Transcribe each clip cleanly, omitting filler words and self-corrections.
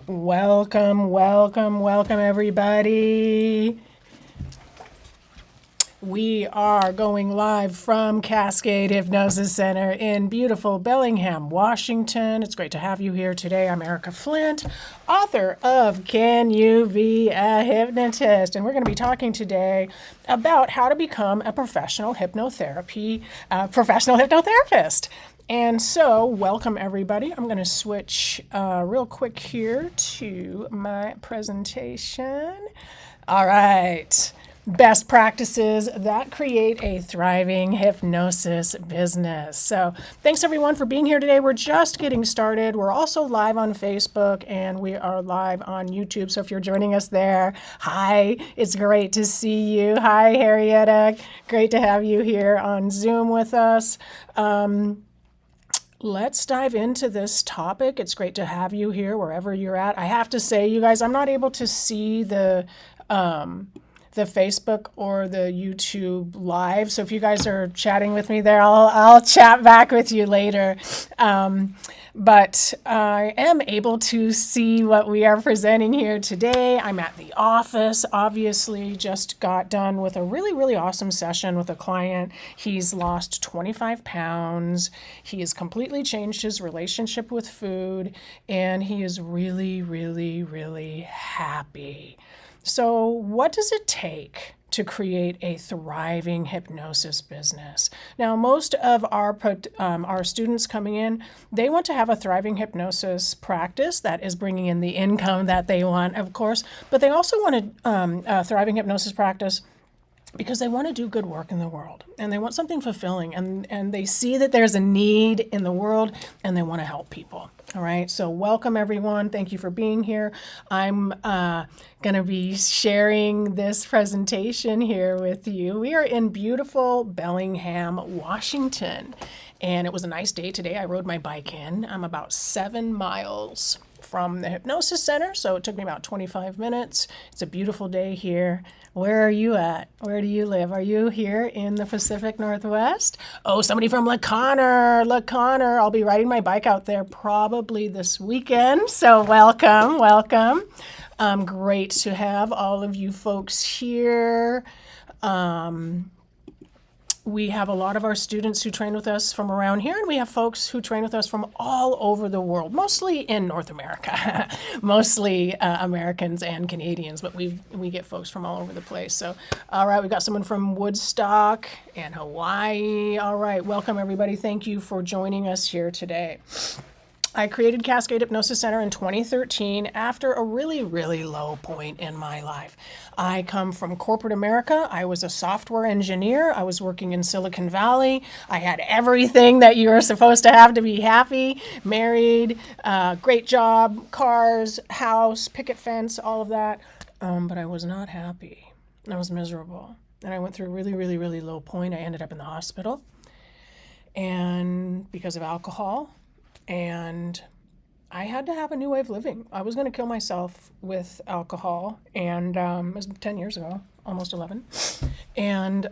Welcome, welcome, welcome, everybody. We are going live from Cascade Hypnosis Center in beautiful Bellingham, Washington. It's great to have you here today. I'm Erika Flint, author of Can You Be a Hypnotist? And we're going to be talking today about how to become a professional hypnotherapist. And so, welcome everybody. I'm going to switch real quick here to my presentation. All right. Best practices that create a thriving hypnosis business. So thanks everyone for being here today. We're just getting started. We're also live on Facebook and we are live on YouTube. So if you're joining us there, hi, it's great to see you. Hi, Henrietta. Great to have you here on Zoom with us. Let's dive into this topic. It's great to have you here wherever you're at. I have to say, you guys, I'm not able to see the Facebook or the YouTube live. So if you guys are chatting with me there, I'll chat back with you later. But I am able to see what we are presenting here today. I'm at the office, obviously, just got done with a really, really awesome session with a client. He's lost 25 pounds. He has completely changed his relationship with food, and he is really, really, really happy. So what does it take to create a thriving hypnosis business? Now, most of our students coming in, they want to have a thriving hypnosis practice that is bringing in the income that they want, of course, but they also want a thriving hypnosis practice because they want to do good work in the world and they want something fulfilling and they see that there's a need in the world and they want to help people. All right, so welcome everyone. Thank you for being here. I'm going to be sharing this presentation here with you. We are in beautiful Bellingham, Washington, and it was a nice day today. I rode my bike in. I'm about 7 miles from the Hypnosis Center, so it took me about 25 minutes. It's a beautiful day here. Where are you at? Where do you live? Are you here in the Pacific Northwest? Oh, somebody from La Conner. I'll be riding my bike out there probably this weekend. So welcome, welcome. Great to have all of you folks here. We have a lot of our students who train with us from around here, and we have folks who train with us from all over the world, mostly in North America, mostly Americans and Canadians, but we get folks from all over the place. So, all right, we've got someone from Woodstock and Hawaii. All right, welcome everybody. Thank you for joining us here today. I created Cascade Hypnosis Center in 2013 after a really, really low point in my life. I come from corporate America. I was a software engineer. I was working in Silicon Valley. I had everything that you were supposed to have to be happy, married, great job, cars, house, picket fence, all of that. But I was not happy. I was miserable. And I went through a really, really, really low point. I ended up in the hospital and because of alcohol. And I had to have a new way of living. I was going to kill myself with alcohol, and it was 10 years ago, almost 11. And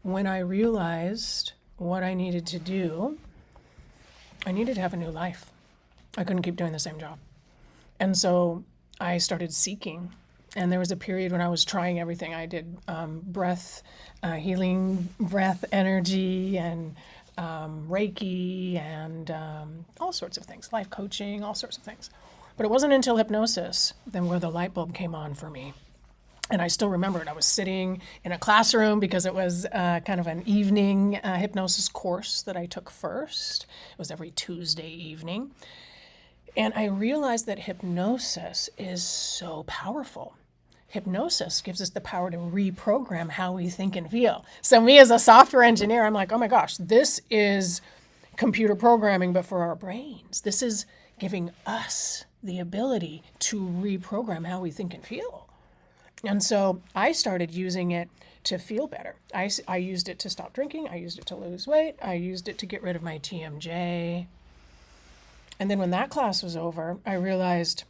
when I realized what I needed to do, I needed to have a new life. I couldn't keep doing the same job. And so I started seeking. And there was a period when I was trying everything. I did breath healing, breath energy, and Reiki, and all sorts of things, life coaching, all sorts of things. But it wasn't until hypnosis then where the light bulb came on for me. And I still remember it. I was sitting in a classroom because it was kind of an evening hypnosis course that I took first. It was every Tuesday evening. And I realized that hypnosis is so powerful. Hypnosis gives us the power to reprogram how we think and feel. So me as a software engineer, I'm like, oh my gosh, this is computer programming, but for our brains. This is giving us the ability to reprogram how we think and feel. And so I started using it to feel better. I used it to stop drinking. I used it to lose weight. I used it to get rid of my TMJ. And then when that class was over, I realized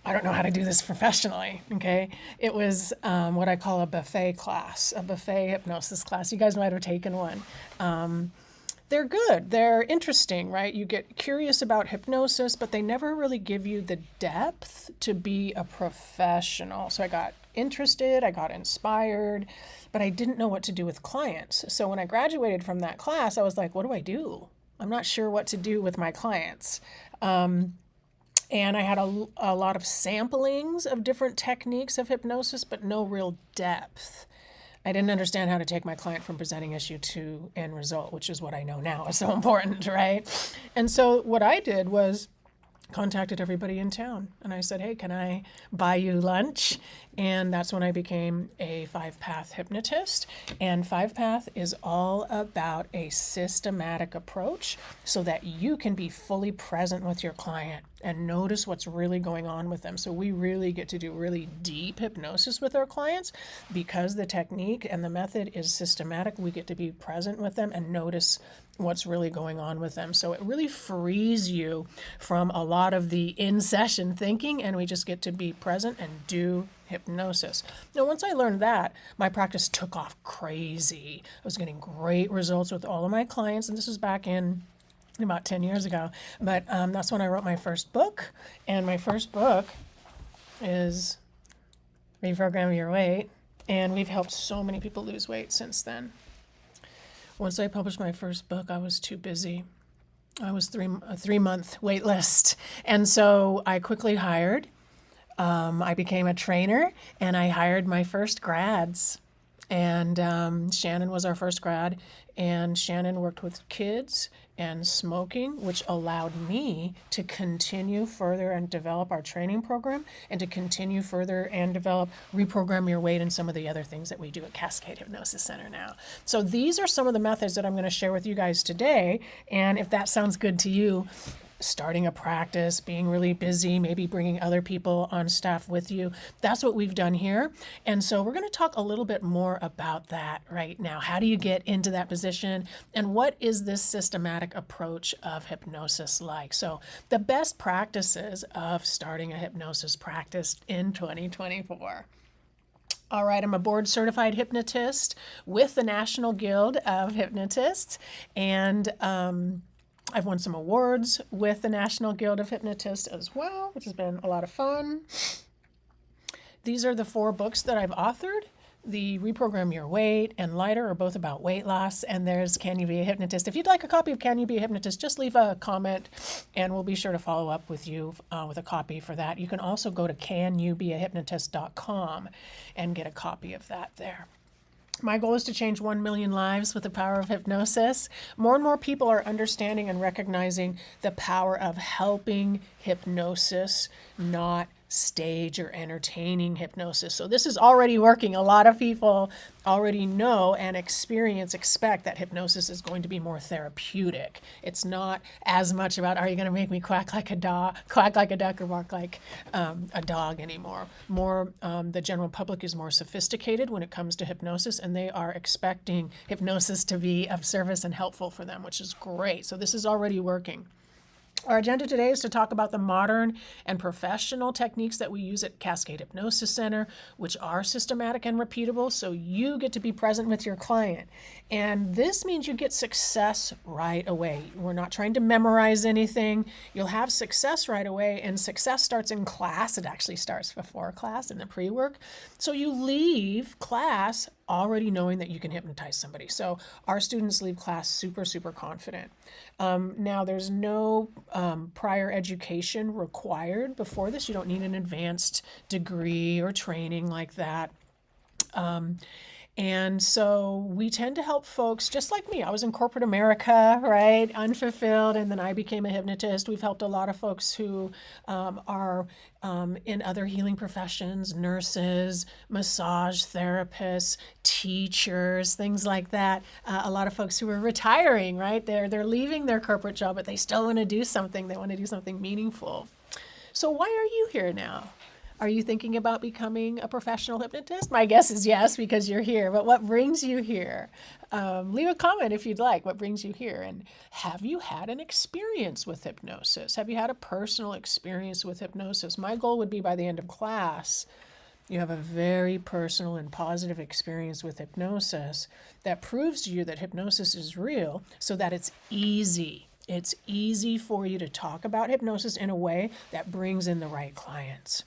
I don't know how to do this professionally, okay? It was what I call a buffet class, a buffet hypnosis class. You guys might have taken one. They're good. They're interesting, right? You get curious about hypnosis, but they never really give you the depth to be a professional. So I got interested, I got inspired, but I didn't know what to do with clients. So when I graduated from that class, I was like, what do I do? I'm not sure what to do with my clients. And I had a lot of samplings of different techniques of hypnosis, but no real depth. I didn't understand how to take my client from presenting issue to end result, which is what I know now is so important, right? And so what I did was contacted everybody in town and I said, hey, can I buy you lunch? And that's when I became a 5-path hypnotist. And 5-path is all about a systematic approach so that you can be fully present with your client and notice what's really going on with them. So we really get to do really deep hypnosis with our clients because the technique and the method is systematic. We get to be present with them and notice what's really going on with them. So it really frees you from a lot of the in-session thinking, and we just get to be present and do hypnosis. Now, once I learned that, my practice took off crazy. I was getting great results with all of my clients, and this was back in about 10 years ago. But that's when I wrote my first book, and my first book is Reprogram Your Weight, and we've helped so many people lose weight since then. Once I published my first book, I was too busy. I was a 3-month wait list. And so I quickly hired. I became a trainer and I hired my first grads. And Shannon was our first grad. And Shannon worked with kids and smoking, which allowed me to continue further and develop our training program and to continue further and develop Reprogram Your Weight and some of the other things that we do at Cascade Hypnosis Center now. So these are some of the methods that I'm going to share with you guys today. And if that sounds good to you, starting a practice, being really busy, maybe bringing other people on staff with you. That's what we've done here. And so we're going to talk a little bit more about that right now. How do you get into that position? And what is this systematic approach of hypnosis like? So the best practices of starting a hypnosis practice in 2024. All right, I'm a board certified hypnotist with the National Guild of Hypnotists, and I've won some awards with the National Guild of Hypnotists as well, which has been a lot of fun. These are the 4 books that I've authored. The Reprogram Your Weight and Lighter are both about weight loss, and there's Can You Be a Hypnotist? If you'd like a copy of Can You Be a Hypnotist, just leave a comment and we'll be sure to follow up with you with a copy for that. You can also go to canyoubeahypnotist.com and get a copy of that there. My goal is to change 1 million lives with the power of hypnosis. More and more people are understanding and recognizing the power of helping hypnosis, not stage or entertaining hypnosis. So this is already working. A lot of people already know and expect that hypnosis is going to be more therapeutic. It's not as much about, are you going to make me quack like a duck or bark like a dog anymore. The general public is more sophisticated when it comes to hypnosis, and they are expecting hypnosis to be of service and helpful for them, which is great. So this is already working. Our agenda today is to talk about the modern and professional techniques that we use at Cascade Hypnosis Center, which are systematic and repeatable, so you get to be present with your client. And this means you get success right away. We're not trying to memorize anything. You'll have success right away, and success starts in class. It actually starts before class in the pre-work. So you leave class already knowing that you can hypnotize somebody. So our students leave class super, super confident. Now, there's no prior education required before this. You don't need an advanced degree or training like that. And so we tend to help folks just like me. I was in corporate America, right? Unfulfilled. And then I became a hypnotist. We've helped a lot of folks who are in other healing professions, nurses, massage therapists, teachers, things like that. A lot of folks who are retiring, right? They're leaving their corporate job, but they still want to do something. They want to do something meaningful. So why are you here now? Are you thinking about becoming a professional hypnotist? My guess is yes, because you're here. But what brings you here? Leave a comment if you'd like. What brings you here? And have you had an experience with hypnosis? Have you had a personal experience with hypnosis? My goal would be by the end of class You have a very personal and positive experience with hypnosis that proves to you that hypnosis is real, so that it's easy. It's easy for you to talk about hypnosis in a way that brings in the right clients.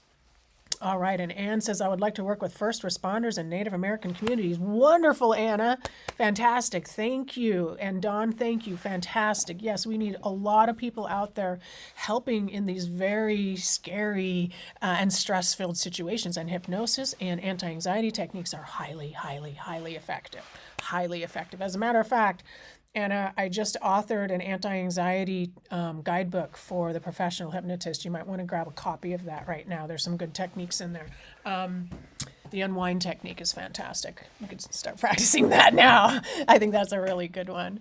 All right, and Anne says, I would like to work with first responders and Native American communities. Wonderful, Anna. Fantastic. Thank you. And Dawn, thank you. Fantastic. Yes, we need a lot of people out there helping in these very scary and stress-filled situations. And hypnosis and anti-anxiety techniques are highly, highly, highly effective. Highly effective. As a matter of fact, Anna, I just authored an anti-anxiety guidebook for the professional hypnotist. You might want to grab a copy of that right now. There's some good techniques in there. The unwind technique is fantastic. You could start practicing that now. I think that's a really good one.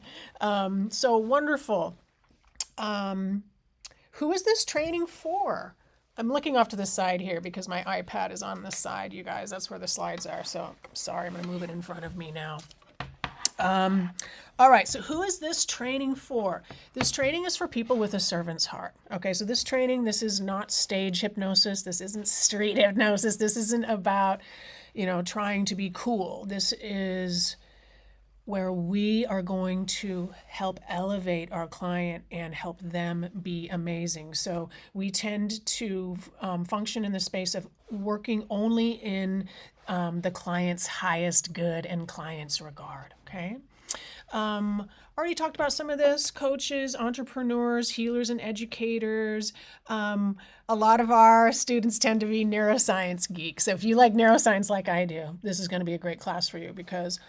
So wonderful. Who is this training for? I'm looking off to the side here because my iPad is on the side, you guys. That's where the slides are. So sorry, I'm going to move it in front of me now. All right, so who is this training for? This training is for people with a servant's heart. Okay, so this training, this is not stage hypnosis. This isn't street hypnosis. This isn't about, trying to be cool. This is where we are going to help elevate our client and help them be amazing. So we tend to function in the space of working only in the client's highest good and client's regard, okay? Already talked about some of this, coaches, entrepreneurs, healers, and educators. A lot of our students tend to be neuroscience geeks. So if you like neuroscience like I do, this is going to be a great class for you, because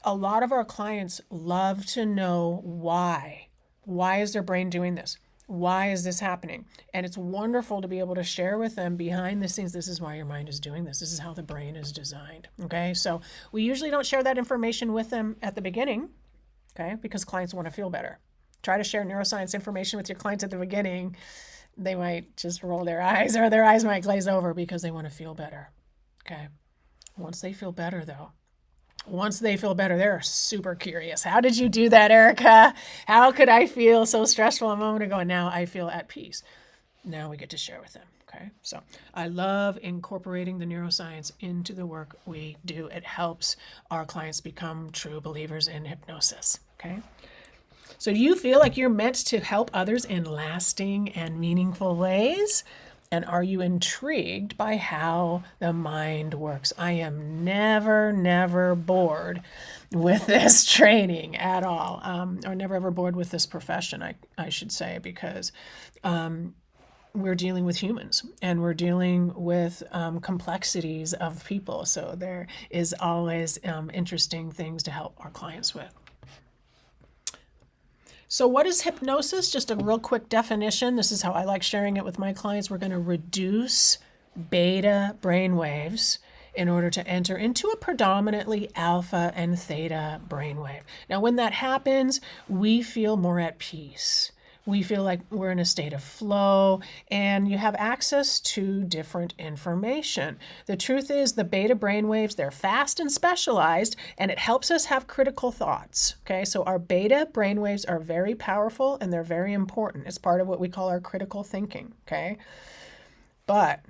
a lot of our clients love to know why. Why is their brain doing this? Why is this happening? And it's wonderful to be able to share with them behind the scenes, this is why your mind is doing this. This is how the brain is designed, okay? So we usually don't share that information with them at the beginning, okay? Because clients want to feel better. Try to share neuroscience information with your clients at the beginning. They might just roll their eyes, or their eyes might glaze over because they want to feel better, okay? Once they feel better, though, they're super curious. How did you do that, Erika? How could I feel so stressful a moment ago, and now I feel at peace? Now we get to share with them, okay? So I love incorporating the neuroscience into the work we do. It helps our clients become true believers in hypnosis, okay? So do you feel like you're meant to help others in lasting and meaningful ways? And are you intrigued by how the mind works? I am never bored with this training at all, or never ever bored with this profession, I should say, because we're dealing with humans and we're dealing with complexities of people. So there is always interesting things to help our clients with. So what is hypnosis? Just a real quick definition. This is how I like sharing it with my clients. We're going to reduce beta brainwaves in order to enter into a predominantly alpha and theta brainwave. Now, when that happens, we feel more at peace. We feel like we're in a state of flow, and you have access to different information. The truth is, the beta brainwaves, they're fast and specialized, and it helps us have critical thoughts. Okay, so our beta brainwaves are very powerful and they're very important. It's part of what we call our critical thinking. Okay, but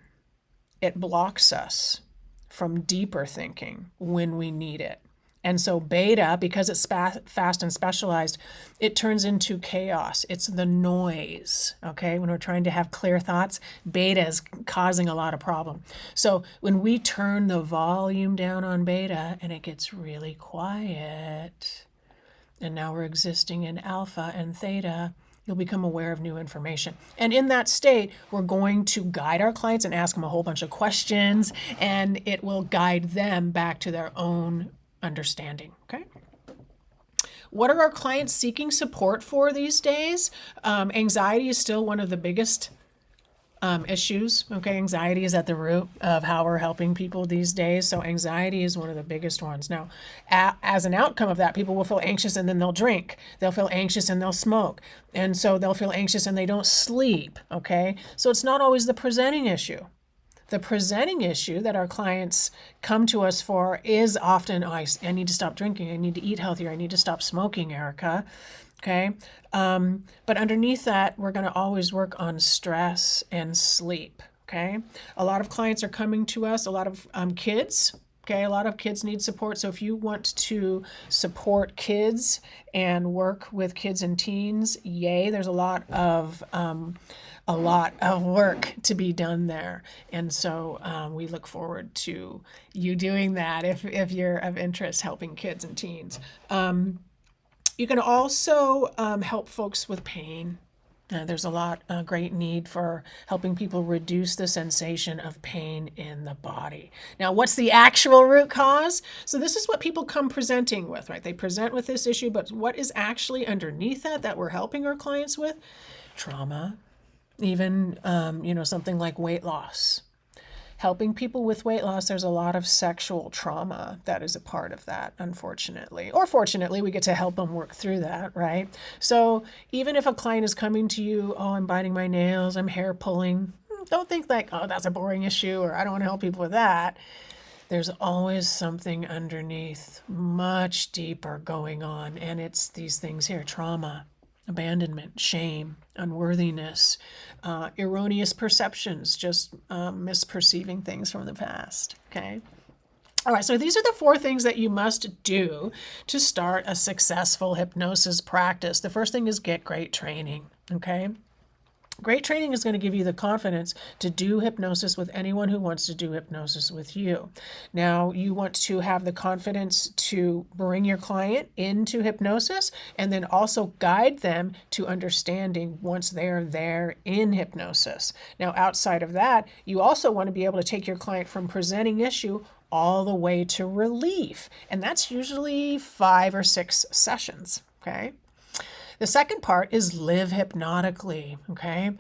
it blocks us from deeper thinking when we need it. And so beta, because it's fast and specialized, it turns into chaos. It's the noise, okay? When we're trying to have clear thoughts, beta is causing a lot of problem. So when we turn the volume down on beta and it gets really quiet, and now we're existing in alpha and theta, you'll become aware of new information. And in that state, we're going to guide our clients and ask them a whole bunch of questions, and it will guide them back to their own understanding, okay? What are our clients seeking support for these days? Anxiety is still one of the biggest issues, okay? Anxiety is at the root of how we're helping people these days. So anxiety is one of the biggest ones. Now, as an outcome of that, people will feel anxious and then they'll drink. They'll feel anxious and they'll smoke. And so they'll feel anxious and they don't sleep, okay? So it's not always the presenting issue. The presenting issue that our clients come to us for is often, I need to stop drinking, I need to eat healthier, I need to stop smoking, Erika, okay? But underneath that, we're gonna always work on stress and sleep, Okay. A lot of clients are coming to us, a lot of kids. Okay, a lot of kids need support. So if you want to support kids and work with kids and teens, yay, there's a lot of work to be done there. And so we look forward to you doing that if you're of interest, helping kids and teens. You can also help folks with pain. There's a lot, great need for helping people reduce the sensation of pain in the body. Now, what's the actual root cause? So this is what people come presenting with, right? They present with this issue, but what is actually underneath that we're helping our clients with? Trauma, even, something like weight loss. Helping people with weight loss, there's a lot of sexual trauma that is a part of that, unfortunately. Or fortunately, we get to help them work through that, right? So even if a client is coming to you, oh, I'm biting my nails, I'm hair pulling, don't think like, oh, that's a boring issue, or I don't want to help people with that. There's always something underneath, much deeper going on, and it's these things here: trauma, abandonment, shame, unworthiness, erroneous perceptions, just misperceiving things from the past. Okay. All right. So these are the 4 things that you must do to start a successful hypnosis practice. The first thing is get great training. Okay. Great training is going to give you the confidence to do hypnosis with anyone who wants to do hypnosis with you. Now, you want to have the confidence to bring your client into hypnosis and then also guide them to understanding once they're there in hypnosis. Now, outside of that, you also want to be able to take your client from presenting issue all the way to relief. And that's usually 5 or 6 sessions. Okay. The second part is live hypnotically, okay?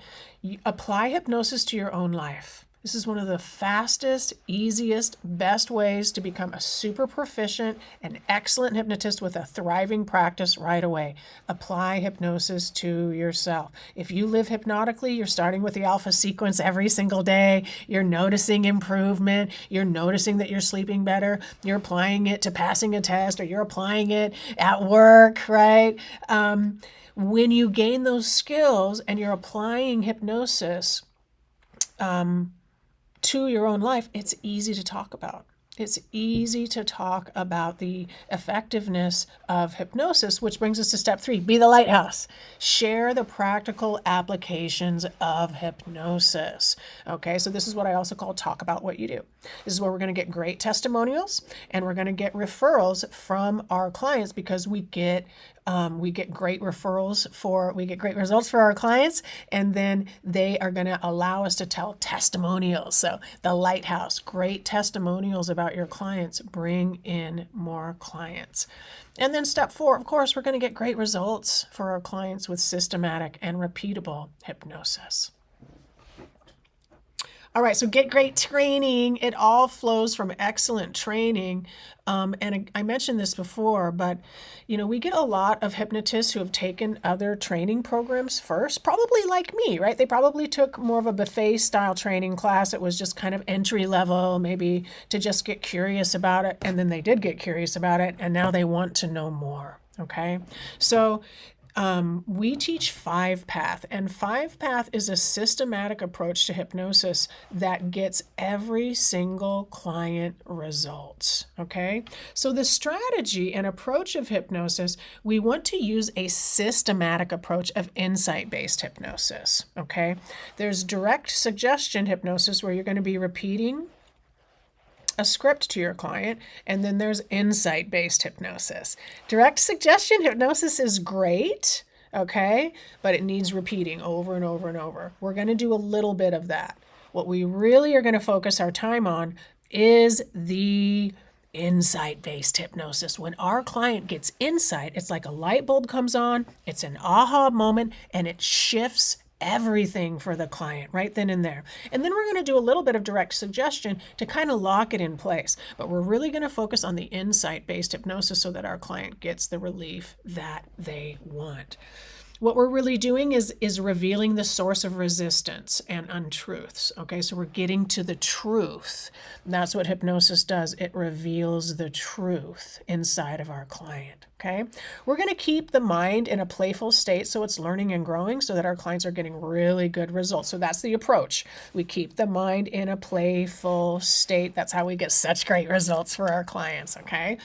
You apply hypnosis to your own life. This is one of the fastest, easiest, best ways to become a super proficient and excellent hypnotist with a thriving practice right away. Apply hypnosis to yourself. If you live hypnotically, you're starting with the alpha sequence every single day. You're noticing improvement. You're noticing that you're sleeping better. You're applying it to passing a test, or you're applying it at work, right? When you gain those skills and you're applying hypnosis, to your own life, it's easy to talk about. It's easy to talk about the effectiveness of hypnosis, which brings us to step 3, be the lighthouse. Share the practical applications of hypnosis. Okay, so this is what I also call talk about what you do. This is where we're going to get great testimonials and we're going to get referrals from our clients, because we get great results for our clients, and then they are going to allow us to tell testimonials. So the lighthouse, great testimonials about your clients, bring in more clients. And then step 4, of course, we're going to get great results for our clients with systematic and repeatable hypnosis. All right, so get great training. It all flows from excellent training. And I mentioned this before, but we get a lot of hypnotists who have taken other training programs first, probably like me, right? They probably took more of a buffet style training class. It was just kind of entry level, maybe to just get curious about it. And then they did get curious about it, and now they want to know more. Okay, so we teach 5-path, and 5-path is a systematic approach to hypnosis that gets every single client results. Okay, so the strategy and approach of hypnosis, we want to use a systematic approach of insight-based hypnosis. Okay, there's direct suggestion hypnosis, where you're going to be repeating a script to your client, and then there's insight-based hypnosis. Direct suggestion hypnosis is great, okay, but it needs repeating over and over and over. We're going to do a little bit of that. What we really are going to focus our time on is the insight-based hypnosis. When our client gets insight, it's like a light bulb comes on, it's an aha moment, and it shifts everything for the client right then and there. And then we're going to do a little bit of direct suggestion to kind of lock it in place. But we're really going to focus on the insight-based hypnosis so that our client gets the relief that they want. what we're really doing is revealing the source of resistance and untruths. Okay, so we're getting to the truth. And that's what hypnosis does. It reveals the truth inside of our client. Okay, we're going to keep the mind in a playful state so it's learning and growing so that our clients are getting really good results. So that's the approach. We keep the mind in a playful state. That's how we get such great results for our clients. Okay.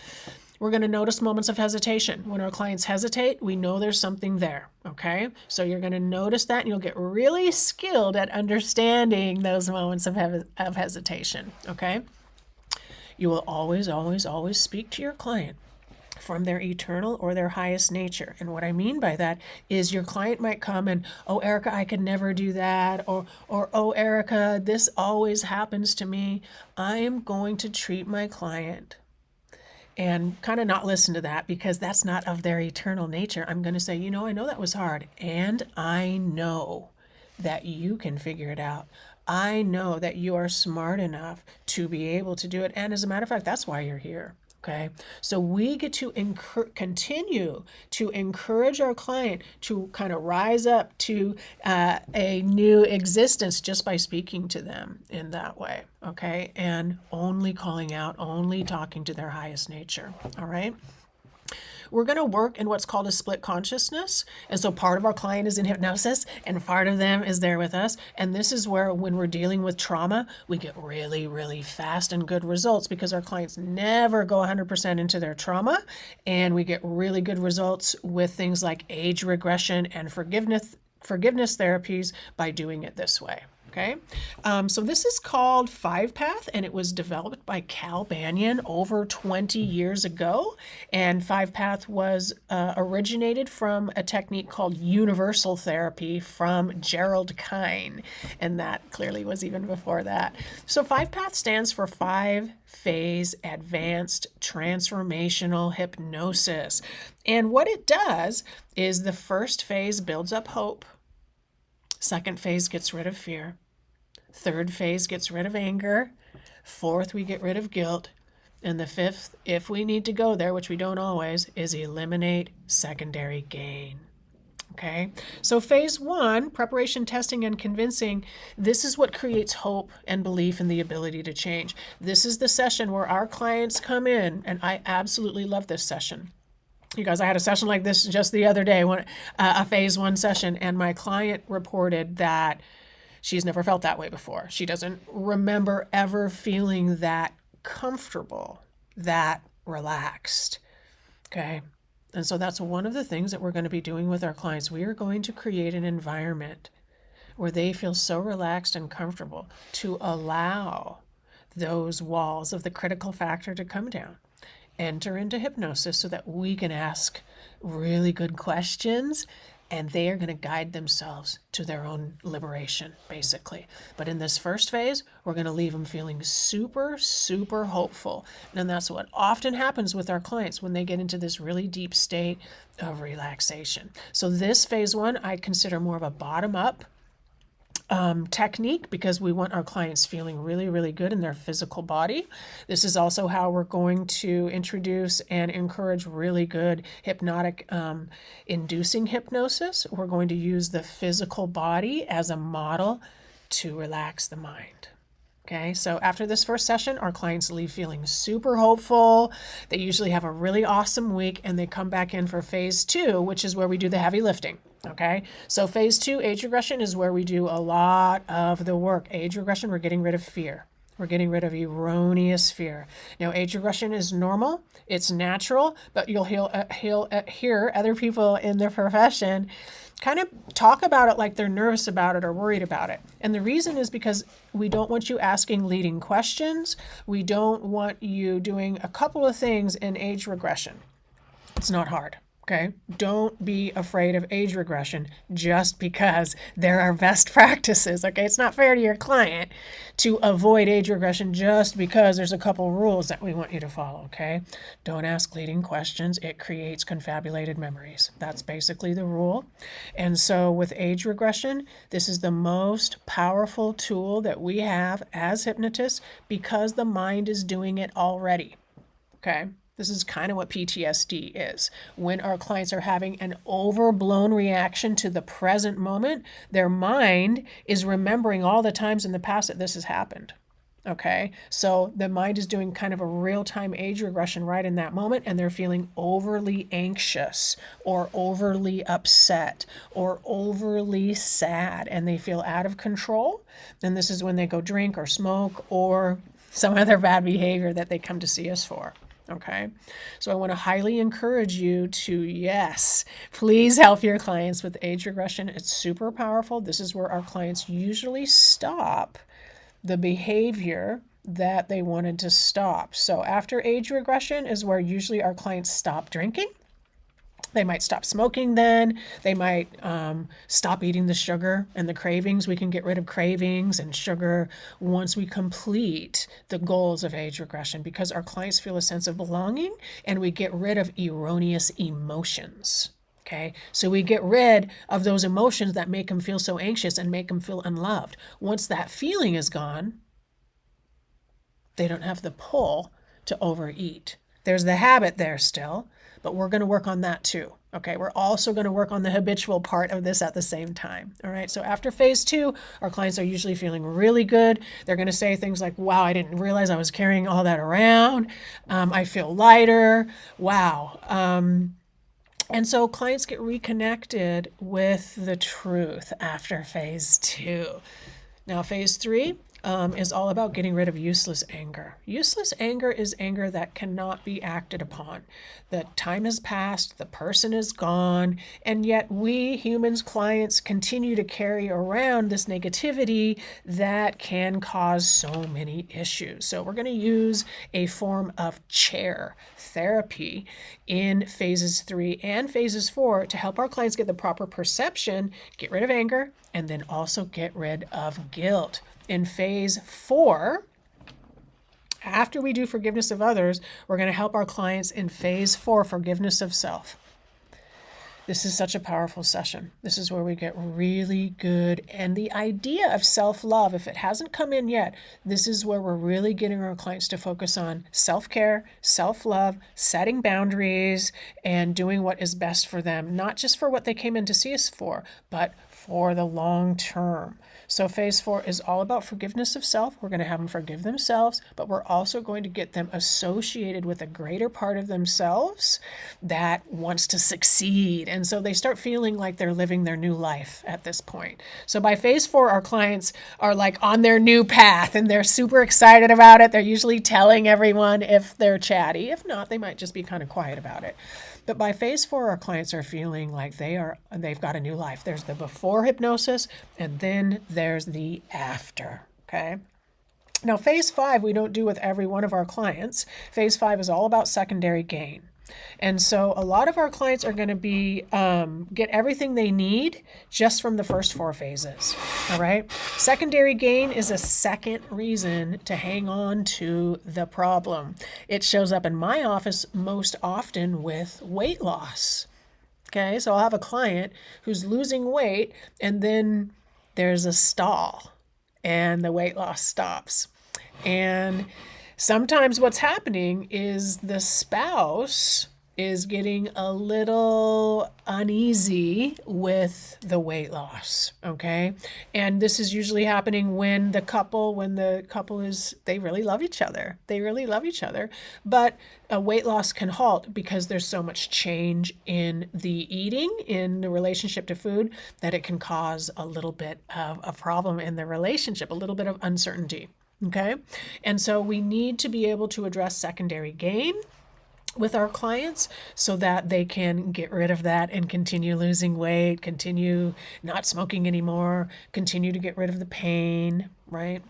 We're going to notice moments of hesitation. When our clients hesitate, we know there's something there, okay? So you're going to notice that and you'll get really skilled at understanding those moments of hesitation, okay? You will always, always, always speak to your client from their eternal or their highest nature. And what I mean by that is your client might come and, oh, Erika, I could never do that. Or oh, Erika, this always happens to me. I am going to treat my client and kind of not listen to that because that's not of their eternal nature. I'm going to say, I know that was hard, and I know that you can figure it out. I know that you are smart enough to be able to do it. And as a matter of fact, that's why you're here. Okay, so we get to continue to encourage our client to kind of rise up to a new existence just by speaking to them in that way. Okay, and only calling out, only talking to their highest nature. All right. We're going to work in what's called a split consciousness. And so part of our client is in hypnosis and part of them is there with us. And this is where, when we're dealing with trauma, we get really, really fast and good results because our clients never go 100% into their trauma. And we get really good results with things like age regression and forgiveness therapies by doing it this way. Okay, so this is called 5-Path, and it was developed by Cal Banyan over 20 years ago. And 5-Path was originated from a technique called universal therapy from Gerald Kine, and that clearly was even before that. So 5-Path stands for 5-Phase Advanced Transformational Hypnosis. And what it does is the first phase builds up hope. Second phase gets rid of fear. Third phase gets rid of anger. Fourth, we get rid of guilt. And the fifth, if we need to go there, which we don't always, is eliminate secondary gain. Okay, so phase 1, preparation, testing, and convincing, this is what creates hope and belief in the ability to change. This is the session where our clients come in, and I absolutely love this session. You guys, I had a session like this just the other day, a phase 1 session, and my client reported that she's never felt that way before. She doesn't remember ever feeling that comfortable, that relaxed. Okay. And so that's one of the things that we're going to be doing with our clients. We are going to create an environment where they feel so relaxed and comfortable to allow those walls of the critical factor to come down. Enter into hypnosis so that we can ask really good questions and they are going to guide themselves to their own liberation, basically. But in this first phase, we're going to leave them feeling super, super hopeful. And that's what often happens with our clients when they get into this really deep state of relaxation. So this phase 1, I consider more of a bottom-up technique because we want our clients feeling really, really good in their physical body. This is also how we're going to introduce and encourage really good hypnotic inducing hypnosis. We're going to use the physical body as a model to relax the mind. Okay, so after this first session, our clients leave feeling super hopeful. They usually have a really awesome week and they come back in for phase 2, which is where we do the heavy lifting. Okay, so phase 2, age regression, is where we do a lot of the work. Age regression, we're getting rid of fear. We're getting rid of erroneous fear. Now, age regression is normal. It's natural, but you'll hear other people in the profession kind of talk about it like they're nervous about it or worried about it. And the reason is because we don't want you asking leading questions. We don't want you doing a couple of things in age regression. It's not hard. Okay, don't be afraid of age regression just because there are best practices. Okay, it's not fair to your client to avoid age regression just because there's a couple rules that we want you to follow. Okay, don't ask leading questions. It creates confabulated memories. That's basically the rule. And so with age regression, this is the most powerful tool that we have as hypnotists because the mind is doing it already. Okay. This is kind of what PTSD is. When our clients are having an overblown reaction to the present moment, their mind is remembering all the times in the past that this has happened. Okay, so the mind is doing kind of a real-time age regression right in that moment, and they're feeling overly anxious or overly upset or overly sad, and they feel out of control. Then this is when they go drink or smoke or some other bad behavior that they come to see us for. Okay, so I want to highly encourage you to, yes, please help your clients with age regression. It's super powerful. This is where our clients usually stop the behavior that they wanted to stop. So after age regression is where usually our clients stop drinking. They might stop smoking then. They might stop eating the sugar and the cravings. We can get rid of cravings and sugar once we complete the goals of age regression, because our clients feel a sense of belonging and we get rid of erroneous emotions. Okay, so we get rid of those emotions that make them feel so anxious and make them feel unloved. Once that feeling is gone, they don't have the pull to overeat. There's the habit there still, but we're going to work on that too. Okay, we're also going to work on the habitual part of this at the same time. All right, so after phase 2, our clients are usually feeling really good. They're going to say things like, wow, I didn't realize I was carrying all that around. I feel lighter. Wow. And so clients get reconnected with the truth after phase 2. Now, phase 3 is all about getting rid of useless anger. Useless anger is anger that cannot be acted upon. The time has passed, the person is gone, and yet we humans, clients, continue to carry around this negativity that can cause so many issues. So we're going to use a form of chair therapy in phases 3 and phases 4 to help our clients get the proper perception, get rid of anger, and then also get rid of guilt. In phase 4, after we do forgiveness of others, we're going to help our clients in phase 4, forgiveness of self. This is such a powerful session. This is where we get really good. And the idea of self-love, if it hasn't come in yet, this is where we're really getting our clients to focus on self-care, self-love, setting boundaries, and doing what is best for them, not just for what they came in to see us for, but for the long term. So phase 4 is all about forgiveness of self. We're going to have them forgive themselves, but we're also going to get them associated with a greater part of themselves that wants to succeed. And so they start feeling like they're living their new life at this point. So by phase 4, our clients are like on their new path and they're super excited about it. They're usually telling everyone if they're chatty. If not, they might just be kind of quiet about it. But by phase 4, our clients are feeling like they've got a new life. There's the before hypnosis, and then there's the after, okay? Now, phase 5, we don't do with every one of our clients. Phase 5 is all about secondary gain. And so a lot of our clients are going to be get everything they need just from the first 4 phases. All right. Secondary gain is a second reason to hang on to the problem. It shows up in my office most often with weight loss. Okay. So I'll have a client who's losing weight and then there's a stall and the weight loss stops. And sometimes what's happening is the spouse is getting a little uneasy with the weight loss, okay? And this is usually happening when the couple they really love each other. They really love each other, but a weight loss can halt because there's so much change in the eating, in the relationship to food, that it can cause a little bit of a problem in the relationship, a little bit of uncertainty. Okay, and so we need to be able to address secondary gain with our clients so that they can get rid of that and continue losing weight, continue not smoking anymore, continue to get rid of the pain, right?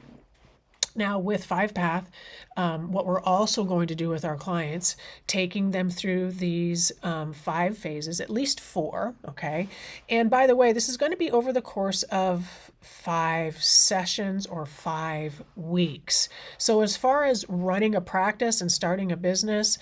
Now with 5-Path, what we're also going to do with our clients, taking them through these 5 phases, at least 4, okay? And by the way, this is going to be over the course of 5 sessions or 5 weeks. So as far as running a practice and starting a business,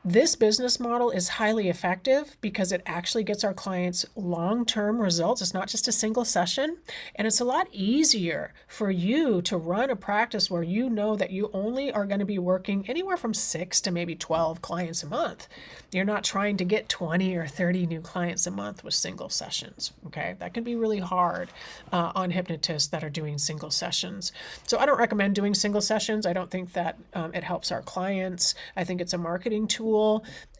This business model is highly effective because it actually gets our clients long-term results. It's not just a single session, and it's a lot easier for you to run a practice where you know that you only are going to be working anywhere from 6 to maybe 12 clients a month. You're not trying to get 20 or 30 new clients a month with single sessions, okay? That can be really hard on hypnotists that are doing single sessions. So I don't recommend doing single sessions. I don't think that it helps our clients. I think it's a marketing tool,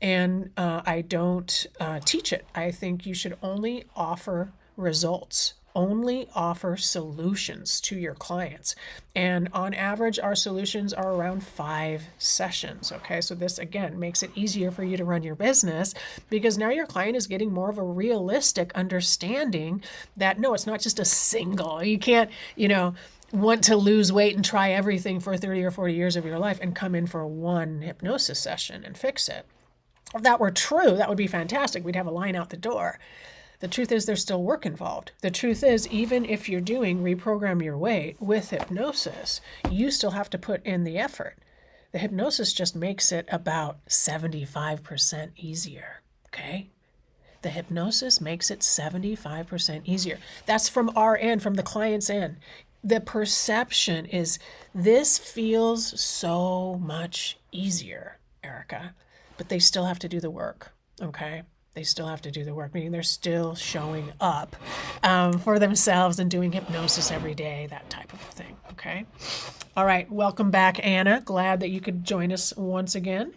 and I don't teach it. I think you should only offer results, only offer solutions to your clients. And on average, our solutions are around 5 sessions. Okay, so this again makes it easier for you to run your business because now your client is getting more of a realistic understanding that no, it's not just a single. You can't, want to lose weight and try everything for 30 or 40 years of your life and come in for one hypnosis session and fix it. If that were true, that would be fantastic. We'd have a line out the door. The truth is there's still work involved. The truth is, even if you're doing reprogram your weight with hypnosis, you still have to put in the effort. The hypnosis just makes it about 75% easier, okay? The hypnosis makes it 75% easier. That's from our end, from the client's end. The perception is this feels so much easier, Erika, but they still have to do the work, okay? They still have to do the work, meaning they're still showing up for themselves and doing hypnosis every day, that type of thing, okay? All right, welcome back, Anna. Glad that you could join us once again.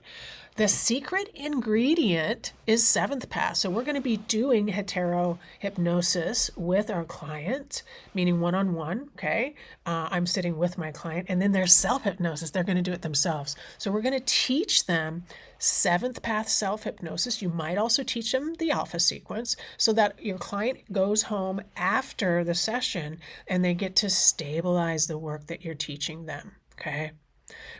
The secret ingredient is 7th path. So we're going to be doing hetero hypnosis with our client, meaning one-on-one, okay? I'm sitting with my client, and then there's self-hypnosis. They're going to do it themselves. So we're going to teach them 7th path self-hypnosis. You might also teach them the alpha sequence so that your client goes home after the session and they get to stabilize the work that you're teaching them, okay?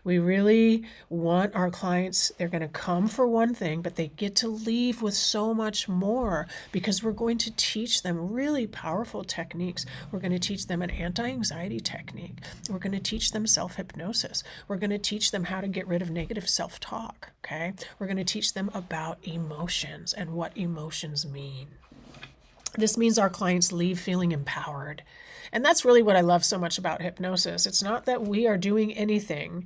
We really want our clients, they're going to come for one thing, but they get to leave with so much more because we're going to teach them really powerful techniques. We're going to teach them an anti-anxiety technique. We're going to teach them self-hypnosis. We're going to teach them how to get rid of negative self-talk, okay? We're going to teach them about emotions and what emotions mean. This means our clients leave feeling empowered. And that's really what I love so much about hypnosis. It's not that we are doing anything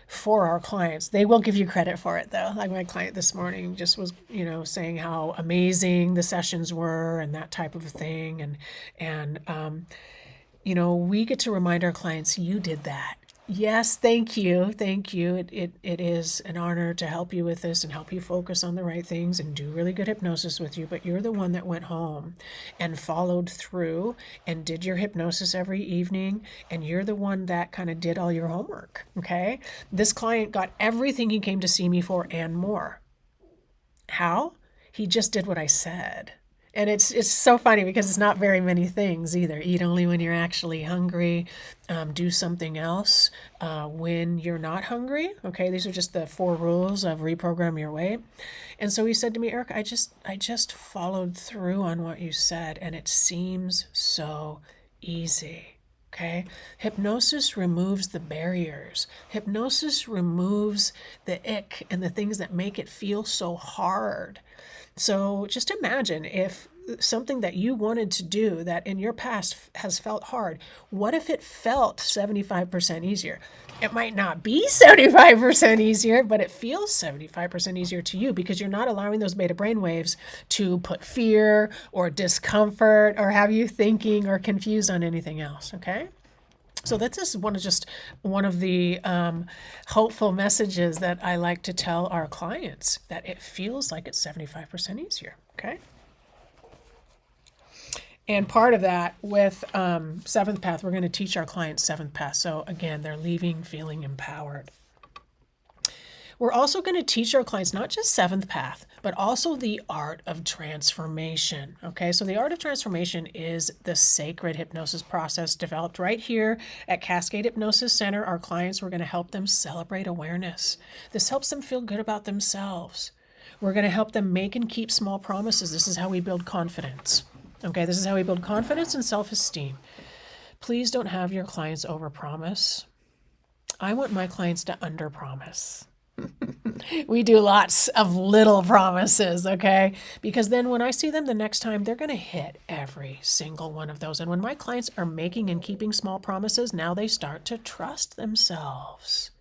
for our clients. They will give you credit for it though. Like my client this morning just was, saying how amazing the sessions were and that type of thing. And we get to remind our clients, you did that. Yes, thank you. Thank you. It is an honor to help you with this and help you focus on the right things and do really good hypnosis with you. But you're the one that went home and followed through and did your hypnosis every evening. And you're the one that kind of did all your homework. Okay. This client got everything he came to see me for and more. How? He just did what I said. And it's so funny because it's not very many things either. Eat only when you're actually hungry. Do something else when you're not hungry. Okay, these are just the 4 rules of reprogram your weight. And so he said to me, Erika, I just followed through on what you said, and it seems so easy. Okay, hypnosis removes the barriers. Hypnosis removes the ick and the things that make it feel so hard. So just imagine if something that you wanted to do that in your past has felt hard, what if it felt 75% easier? It might not be 75% easier, but it feels 75% easier to you because you're not allowing those beta brain waves to put fear or discomfort or have you thinking or confused on anything else, okay? So that's just one of the hopeful messages that I like to tell our clients, that it feels like it's 75% easier, okay? And part of that with 7th path, we're going to teach our clients 7th path. So again, they're leaving feeling empowered. We're also going to teach our clients not just 7th path, but also the art of transformation. Okay, so the art of transformation is the sacred hypnosis process developed right here at Cascade Hypnosis Center. Our clients, we're going to help them celebrate awareness. This helps them feel good about themselves. We're going to help them make and keep small promises. This is how we build confidence. Okay, this is how we build confidence and self-esteem. Please don't have your clients overpromise. I want my clients to underpromise. We do lots of little promises, okay? Because then when I see them the next time, they're going to hit every single one of those. And when my clients are making and keeping small promises, now they start to trust themselves.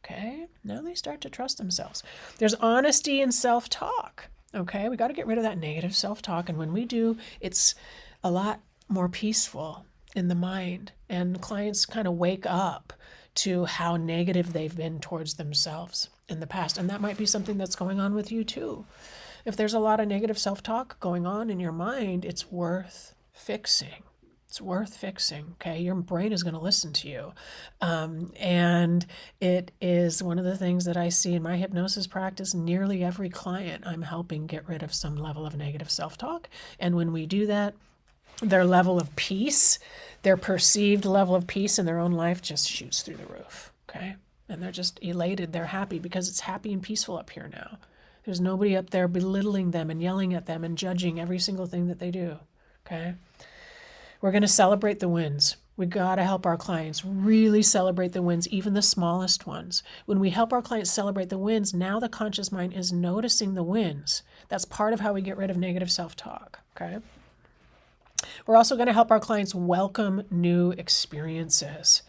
Okay? Now they start to trust themselves. There's honesty in self-talk. Okay? We got to get rid of that negative self-talk. And when we do, it's a lot more peaceful in the mind. And clients kind of wake up to how negative they've been towards themselves in the past. And that might be something that's going on with you too. If there's a lot of negative self-talk going on in your mind, it's worth fixing. It's worth fixing, okay? Your brain is going to listen to you. And it is one of the things that I see in my hypnosis practice. Nearly every client I'm helping get rid of some level of negative self-talk. And when we do that, their level of peace, their perceived level of peace in their own life just shoots through the roof, okay? And they're just elated. They're happy because it's happy and peaceful up here now. There's nobody up there belittling them and yelling at them and judging every single thing that they do, okay? We're going to celebrate the wins. We got to help our clients really celebrate the wins, even the smallest ones. When we help our clients celebrate the wins, now the conscious mind is noticing the wins. That's part of how we get rid of negative self-talk, okay? We're also going to help our clients welcome new experiences.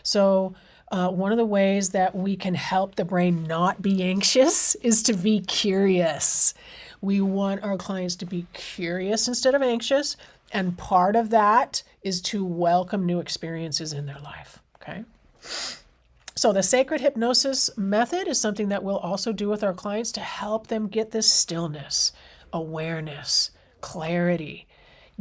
So one of the ways that we can help the brain not be anxious is to be curious. We want our clients to be curious instead of anxious. And part of that is to welcome new experiences in their life, okay? So the sacred hypnosis method is something that we'll also do with our clients to help them get this stillness, awareness, clarity,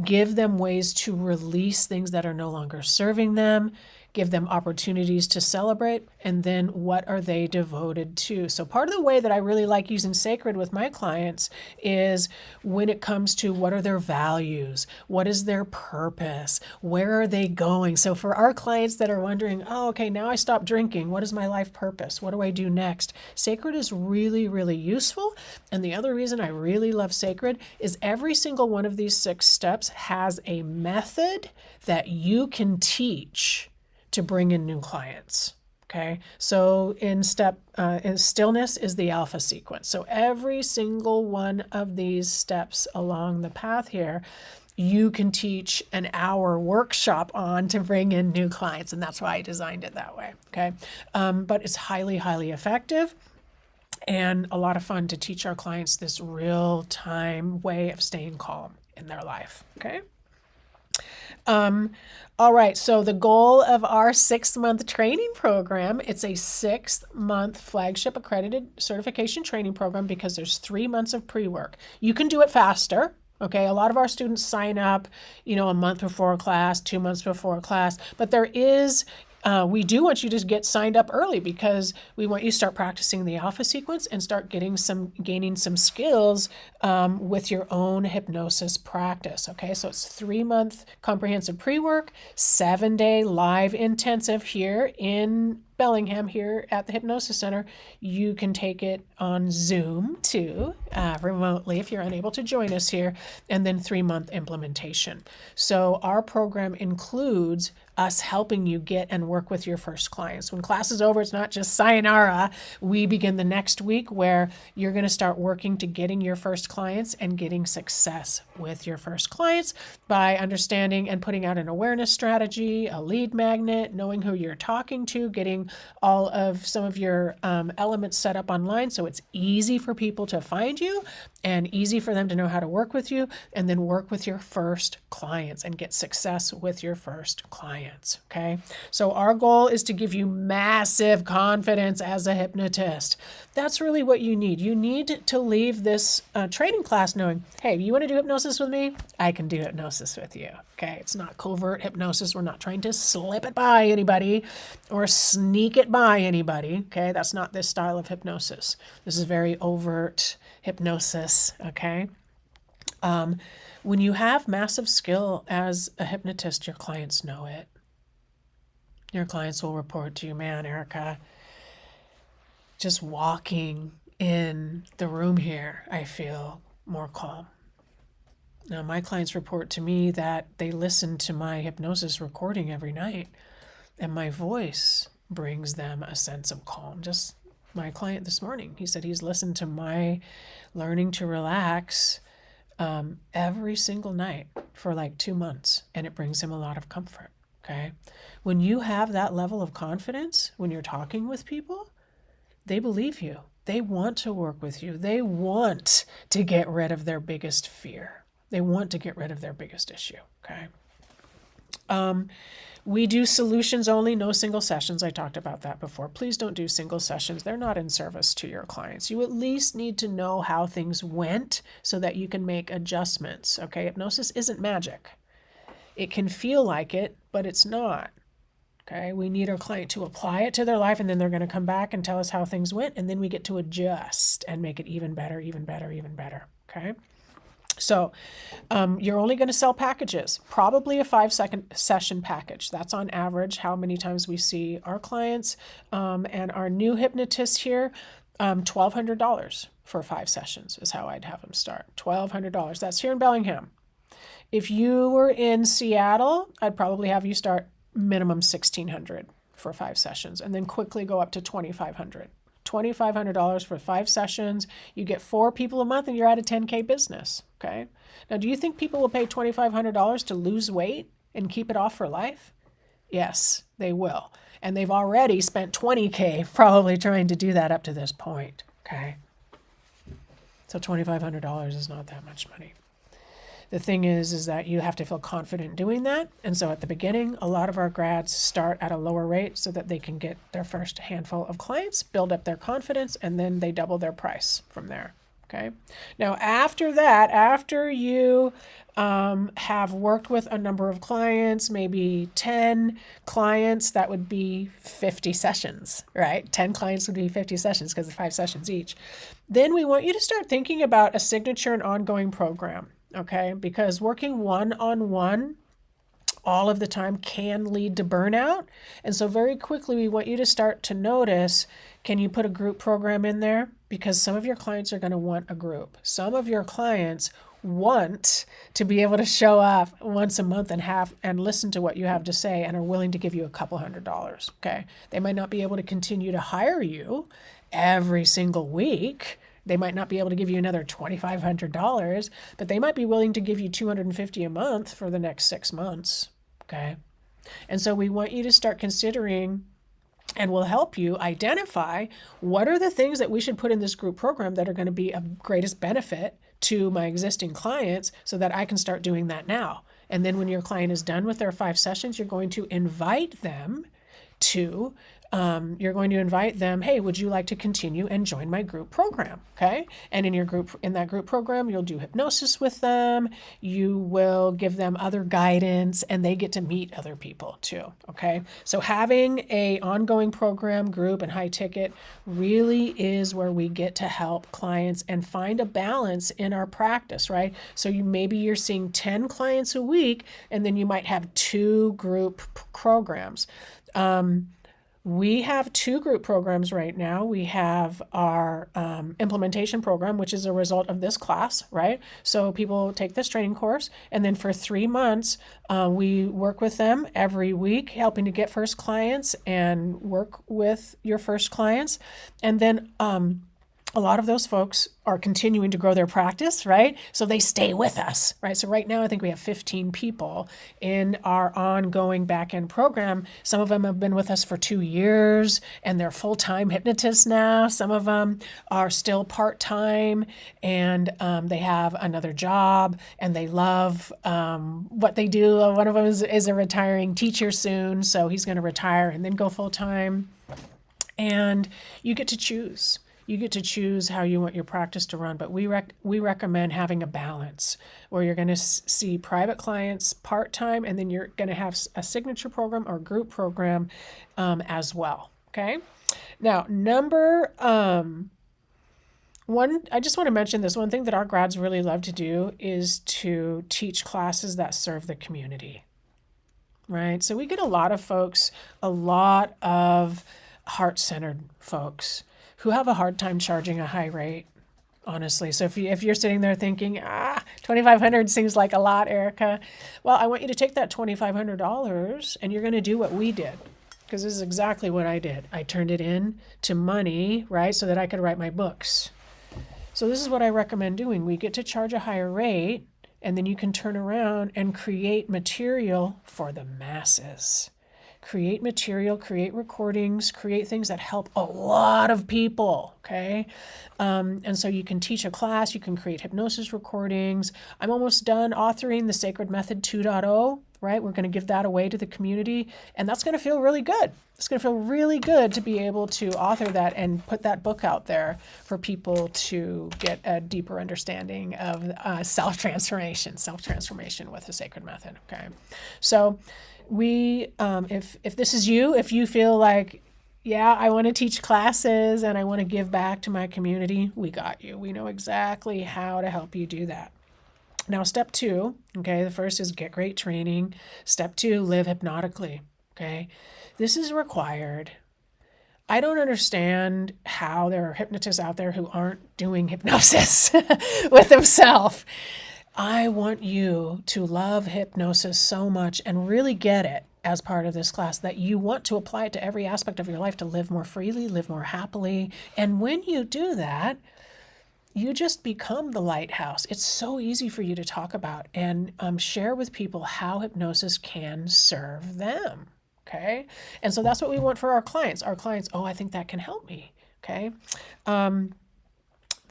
give them ways to release things that are no longer serving them, give them opportunities to celebrate, and then what are they devoted to? So part of the way that I really like using sacred with my clients is when it comes to what are their values, what is their purpose, where are they going? So for our clients that are wondering, oh, okay, now I stopped drinking, what is my life purpose? What do I do next? Sacred is really, really useful. And the other reason I really love sacred is every single one of these 6 steps has a method that you can teach to bring in new clients, okay? So in stillness is the alpha sequence. So every single one of these steps along the path here, you can teach an hour workshop on to bring in new clients. And that's why I designed it that way, okay? But it's highly, highly effective and a lot of fun to teach our clients this real-time way of staying calm in their life, okay? All right, so the goal of our 6-month training program, it's a 6-month flagship accredited certification training program because there's 3 months of pre-work. You can do it faster. Okay, a lot of our students sign up, a month before class, 2 months before class, but there is we do want you to get signed up early because we want you to start practicing the alpha sequence and start gaining some skills with your own hypnosis practice. Okay, so it's 3-month comprehensive pre-work, 7-day live intensive here in Bellingham here at the Hypnosis Center. You can take it on Zoom too, remotely if you're unable to join us here, and then 3-month implementation. So our program includes us helping you get and work with your first clients. When class is over, it's not just sayonara. We begin the next week where you're going to start working to getting your first clients and getting success with your first clients by understanding and putting out an awareness strategy, a lead magnet, knowing who you're talking to, getting all of some of your elements set up online so it's easy for people to find you and easy for them to know how to work with you, and then work with your first clients and get success with your first clients, okay? So our goal is to give you massive confidence as a hypnotist. That's really what you need. You need to leave this training class knowing, hey, you want to do hypnosis with me? I can do hypnosis with you, okay? It's not covert hypnosis. We're not trying to slip it by anybody or sneak it by anybody, okay? That's not this style of hypnosis. This is very overt hypnosis, okay? When you have massive skill as a hypnotist, your clients know it. Your clients will report to you, man, Erika, just walking in the room here, I feel more calm. Now, my clients report to me that they listen to my hypnosis recording every night, and my voice brings them a sense of calm. Just my client this morning. He said he's listened to my Learning to Relax every single night for like 2 months, and it brings him a lot of comfort. Okay. When you have that level of confidence, when you're talking with people, they believe you. They want to work with you. They want to get rid of their biggest fear. They want to get rid of their biggest issue. Okay. We do solutions only, no single sessions. I talked about that before. Please don't do single sessions. They're not in service to your clients. You at least need to know how things went so that you can make adjustments. Okay. Hypnosis isn't magic. It can feel like it, but it's not. Okay. We need our client to apply it to their life, and then they're going to come back and tell us how things went. And then we get to adjust and make it even better, even better, even better. Okay. So you're only going to sell packages, probably a 5-second session package. That's on average how many times we see our clients. And our new hypnotist here, $1,200 for 5 sessions is how I'd have them start. $1,200. That's here in Bellingham. If you were in Seattle, I'd probably have you start minimum $1,600 for 5 sessions, and then quickly go up to $2,500. $2,500 for 5 sessions. You get 4 people a month, and you're at a 10K business. Okay. Now, do you think people will pay $2,500 to lose weight and keep it off for life? Yes, they will. And they've already spent $20K probably trying to do that up to this point. Okay. So $2,500 is not that much money. The thing is that you have to feel confident doing that. And so at the beginning, a lot of our grads start at a lower rate so that they can get their first handful of clients, build up their confidence, and then they double their price from there. Okay. Now, after that, after you have worked with a number of clients, maybe 10 clients, that would be 50 sessions, right? 10 clients would be 50 sessions because of 5 sessions each. Then we want you to start thinking about a signature and ongoing program. Okay, because working one-on-one all of the time can lead to burnout. And so very quickly, we want you to start to notice, can you put a group program in there? Because some of your clients are going to want a group. Some of your clients want to be able to show up once a month and listen to what you have to say and are willing to give you a couple $100. Okay, they might not be able to continue to hire you every single week. They might not be able to give you another $2,500, but they might be willing to give you $250 a month for the next 6 months. Okay. And so we want you to start considering, and we'll help you identify what are the things that we should put in this group program that are going to be of greatest benefit to my existing clients so that I can start doing that now. And then when your client is done with their 5 sessions, you're going to invite them to hey, would you like to continue and join my group program? Okay. And in that group program, you'll do hypnosis with them. You will give them other guidance, and they get to meet other people too. Okay. So having a ongoing program, group, and high ticket really is where we get to help clients and find a balance in our practice, right? So maybe you're seeing 10 clients a week, and then you might have 2 group programs. We have 2 group programs right now. We have our implementation program, which is a result of this class, right? So people take this training course, and then for 3 months, we work with them every week, helping to get first clients and work with your first clients. And then a lot of those folks are continuing to grow their practice, right? So they stay with us, right? So right now, I think we have 15 people in our ongoing back-end program. Some of them have been with us for 2 years, and they're full-time hypnotists now. Some of them are still part-time, and they have another job, and they love what they do. One of them is a retiring teacher soon, so he's going to retire and then go full-time. And you get to choose. You get to choose how you want your practice to run, but we recommend having a balance where you're going to see private clients part-time, and then you're going to have a signature program or group program as well. Okay. Now, number one, I just want to mention this one thing that our grads really love to do is to teach classes that serve the community, right? So we get a lot of folks, a lot of heart-centered folks who have a hard time charging a high rate, honestly. So if you're sitting there thinking, $2,500 seems like a lot, Erika. Well, I want you to take that $2,500 and you're going to do what we did. because this is exactly what I did. I turned it in to money, right, so that I could write my books. So this is what I recommend doing. We get to charge a higher rate, and then you can turn around and create material for the masses. Create material, create recordings, create things that help a lot of people, okay? And so you can teach a class, you can create hypnosis recordings. I'm almost done authoring the Sacred Method 2.0, right? We're going to give that away to the community, and that's going to feel really good. It's going to feel really good to be able to author that and put that book out there for people to get a deeper understanding of self-transformation with the Sacred Method, okay? So if this is you, if you feel like, yeah, I want to teach classes and I want to give back to my community, we got you. We know exactly how to help you do that. Now, step 2, okay, the first is get great training. Step 2, live hypnotically, okay? This is required. I don't understand how there are hypnotists out there who aren't doing hypnosis with themselves. I want you to love hypnosis so much and really get it as part of this class that you want to apply it to every aspect of your life to live more freely, live more happily. And when you do that, you just become the lighthouse. It's so easy for you to talk about and share with people how hypnosis can serve them, okay? And so that's what we want for our clients. Our clients, oh, I think that can help me, okay?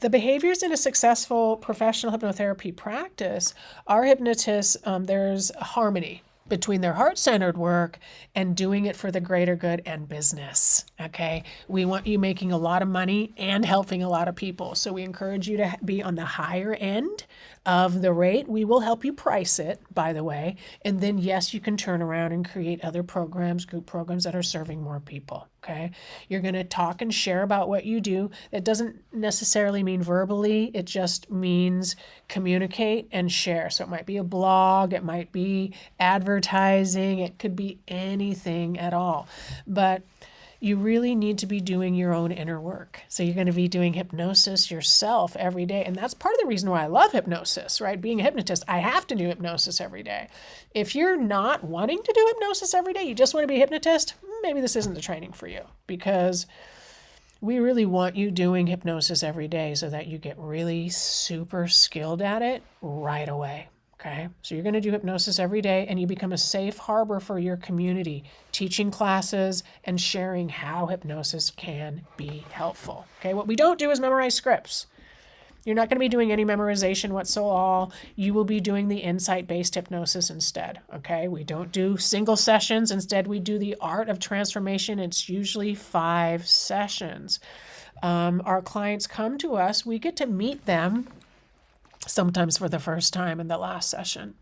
The behaviors in a successful professional hypnotherapy practice are hypnotists, there's harmony between their heart-centered work and doing it for the greater good and business, okay? We want you making a lot of money and helping a lot of people. So we encourage you to be on the higher end of the rate. We will help you price it, by the way. And then, yes, you can turn around and create other programs, group programs that are serving more people, okay? You're going to talk and share about what you do. It doesn't necessarily mean verbally. It just means communicate and share. So it might be a blog. It might be advertising. It could be anything at all. But you really need to be doing your own inner work. So you're going to be doing hypnosis yourself every day. And that's part of the reason why I love hypnosis, right? Being a hypnotist, I have to do hypnosis every day. If you're not wanting to do hypnosis every day, you just want to be a hypnotist, maybe this isn't the training for you, because we really want you doing hypnosis every day so that you get really super skilled at it right away. Okay, so you're going to do hypnosis every day and you become a safe harbor for your community, teaching classes and sharing how hypnosis can be helpful. Okay, what we don't do is memorize scripts. You're not going to be doing any memorization whatsoever. You will be doing the insight-based hypnosis instead. Okay, we don't do single sessions. Instead, we do the art of transformation. It's usually 5 sessions. Our clients come to us. We get to meet them sometimes for the first time in the last session.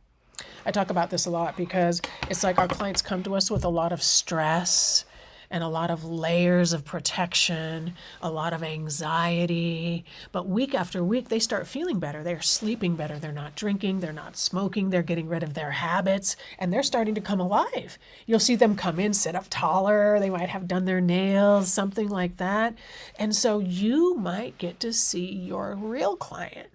I talk about this a lot because it's like our clients come to us with a lot of stress and a lot of layers of protection, a lot of anxiety. But week after week, they start feeling better. They're sleeping better. They're not drinking. They're not smoking. They're getting rid of their habits, and they're starting to come alive. You'll see them come in, sit up taller. They might have done their nails, something like that. And so you might get to see your real client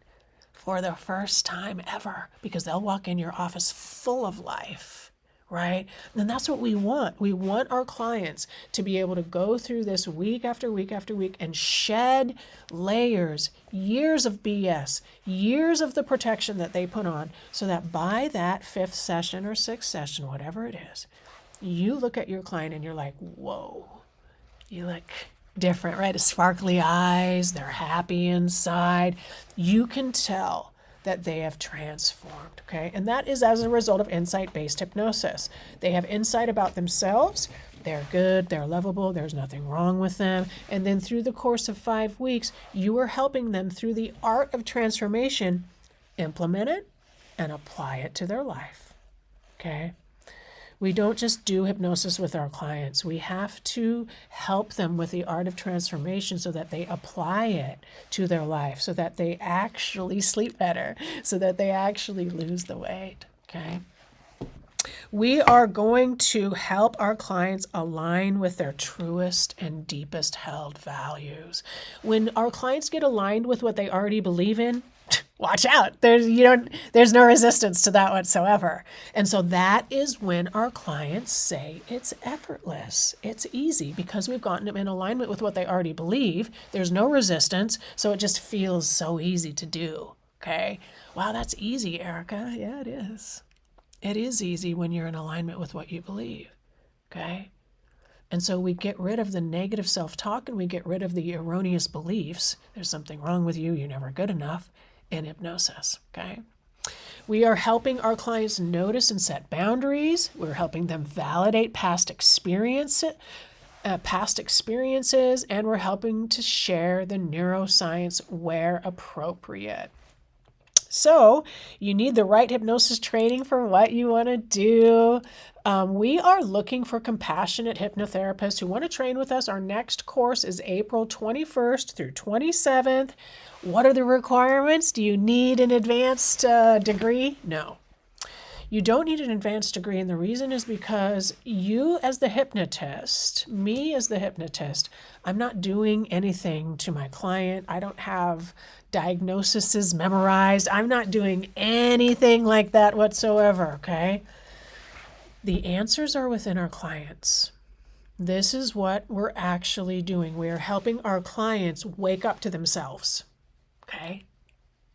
for the first time ever, because they'll walk in your office full of life, right? And that's what we want. We want our clients to be able to go through this week after week after week and shed layers, years of BS, years of the protection that they put on, so that by that 5th session or 6th session, whatever it is, you look at your client and you're like, whoa, you look different, right? Sparkly eyes, they're happy inside. You can tell that they have transformed, okay? And that is as a result of insight-based hypnosis. They have insight about themselves. They're good, they're lovable, there's nothing wrong with them. And then through the course of 5 weeks, you are helping them through the art of transformation, implement it and apply it to their life, okay? We don't just do hypnosis with our clients. We have to help them with the art of transformation so that they apply it to their life, so that they actually sleep better, so that they actually lose the weight, okay? We are going to help our clients align with their truest and deepest held values. When our clients get aligned with what they already believe in, watch out. There's no resistance to that whatsoever. And so that is when our clients say it's effortless. It's easy because we've gotten them in alignment with what they already believe. There's no resistance. So it just feels so easy to do. Okay. Wow, that's easy, Erika. Yeah, it is. It is easy when you're in alignment with what you believe. Okay. And so we get rid of the negative self-talk and we get rid of the erroneous beliefs. There's something wrong with you. You're never good enough in hypnosis. Okay. We are helping our clients notice and set boundaries. We're helping them validate past experiences, and we're helping to share the neuroscience where appropriate. So you need the right hypnosis training for what you want to do. We are looking for compassionate hypnotherapists who want to train with us. Our next course is April 21st through 27th. What are the requirements? Do you need an advanced degree? No. You don't need an advanced degree, and the reason is because you as the hypnotist, me as the hypnotist, I'm not doing anything to my client. I don't have diagnoses memorized. I'm not doing anything like that whatsoever, okay? The answers are within our clients. This is what we're actually doing. We are helping our clients wake up to themselves, okay?